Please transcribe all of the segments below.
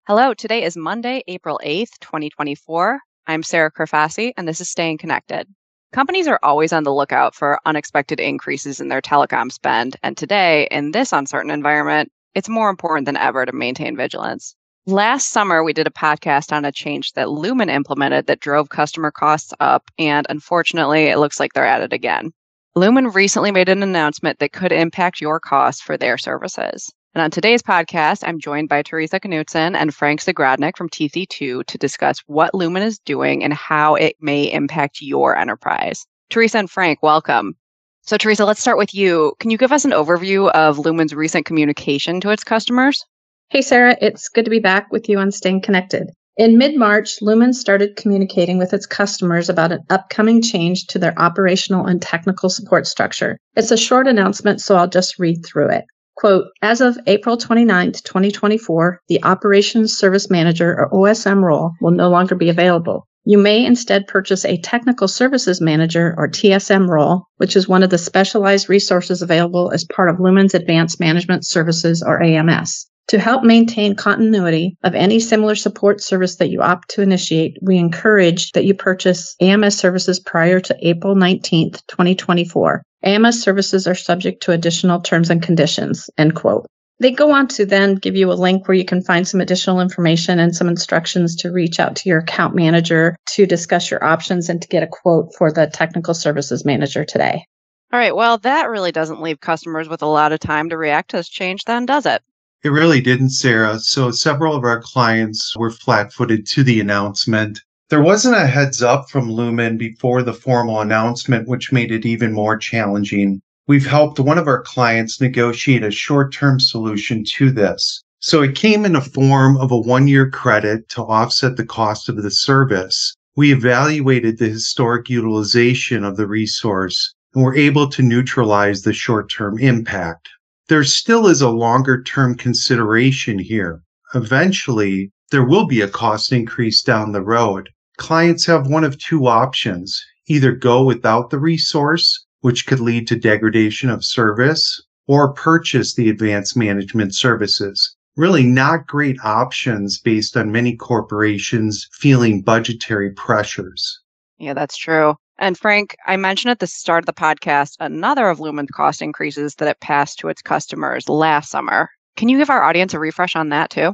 Hello, today is Monday, April 8th, 2024. I'm Sarah Kerfassi, and this is Staying Connected. Companies are always on the lookout for unexpected increases in their telecom spend, and today, in this uncertain environment, it's more important than ever to maintain vigilance. Last summer, we did a podcast on a change that Lumen implemented that drove customer costs up, and unfortunately, it looks like they're at it again. Lumen recently made an announcement that could impact your costs for their services. And on today's podcast, I'm joined by Teresa Knutson and Frank Zagrodnik from TC2 to discuss what Lumen is doing and how it may impact your enterprise. Teresa and Frank, welcome. So Teresa, let's start with you. Can you give us an overview of Lumen's recent communication to its customers? Hey, Sarah, it's good to be back with you on Staying Connected. In mid-March, Lumen started communicating with its customers about an upcoming change to their operational and technical support structure. It's a short announcement, so I'll just read through it. Quote, as of April 29th, 2024, the Operations Service Manager or OSM role will no longer be available. You may instead purchase a Technical Services Manager or TSM role, which is one of the specialized resources available as part of Lumen's Advanced Management Services or AMS. To help maintain continuity of any similar support service that you opt to initiate, we encourage that you purchase AMS services prior to April 19th, 2024. AMS services are subject to additional terms and conditions, end quote. They go on to then give you a link where you can find some additional information and some instructions to reach out to your account manager to discuss your options and to get a quote for the Technical Services Manager today. All right, well, that really doesn't leave customers with a lot of time to react to this change then, does it? It really didn't, Sarah. So several of our clients were flat-footed to the announcement. There wasn't a heads up from Lumen before the formal announcement, which made it even more challenging. We've helped one of our clients negotiate a short-term solution to this. So it came in the form of a 1-year credit to offset the cost of the service. We evaluated the historic utilization of the resource and were able to neutralize the short-term impact. There still is a longer-term consideration here. Eventually, there will be a cost increase down the road. Clients have one of two options: either go without the resource, which could lead to degradation of service, or purchase the advanced management services. Really not great options based on many corporations feeling budgetary pressures. Yeah, that's true. And Frank, I mentioned at the start of the podcast another of Lumen's cost increases that it passed to its customers last summer. Can you give our audience a refresh on that too?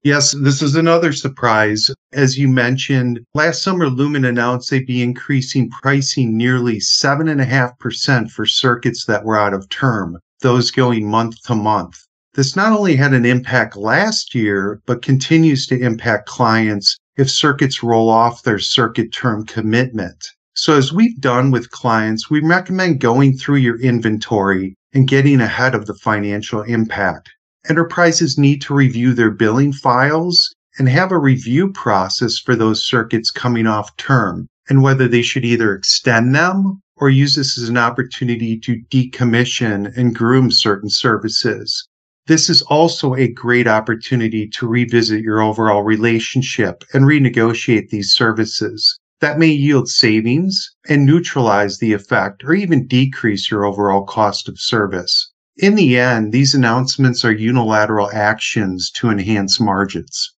Yes, this is another surprise. As you mentioned, last summer Lumen announced they'd be increasing pricing nearly 7.5% for circuits that were out of term, those going month to month. This not only had an impact last year, but continues to impact clients if circuits roll off their circuit term commitment. So as we've done with clients, we recommend going through your inventory and getting ahead of the financial impact. Enterprises need to review their billing files and have a review process for those circuits coming off term and whether they should either extend them or use this as an opportunity to decommission and groom certain services. This is also a great opportunity to revisit your overall relationship and renegotiate these services. That may yield savings and neutralize the effect or even decrease your overall cost of service. In the end, these announcements are unilateral actions to enhance margins.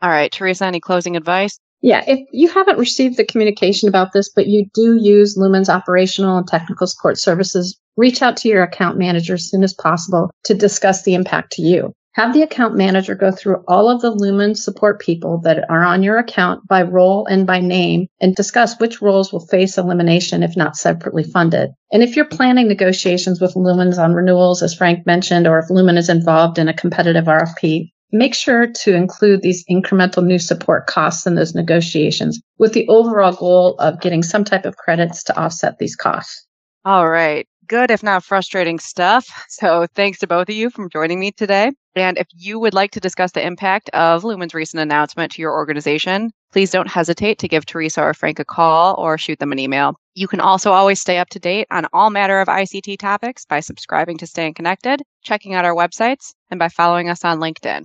All right, Teresa, any closing advice? Yeah, if you haven't received the communication about this, but you do use Lumen's operational and technical support services, reach out to your account manager as soon as possible to discuss the impact to you. Have the account manager go through all of the Lumen support people that are on your account by role and by name and discuss which roles will face elimination if not separately funded. And if you're planning negotiations with Lumens on renewals, as Frank mentioned, or if Lumen is involved in a competitive RFP, make sure to include these incremental new support costs in those negotiations with the overall goal of getting some type of credits to offset these costs. All right. Good, if not frustrating stuff. So thanks to both of you for joining me today. And if you would like to discuss the impact of Lumen's recent announcement to your organization, please don't hesitate to give Teresa or Frank a call or shoot them an email. You can also always stay up to date on all matter of ICT topics by subscribing to Staying Connected, checking out our websites, and by following us on LinkedIn.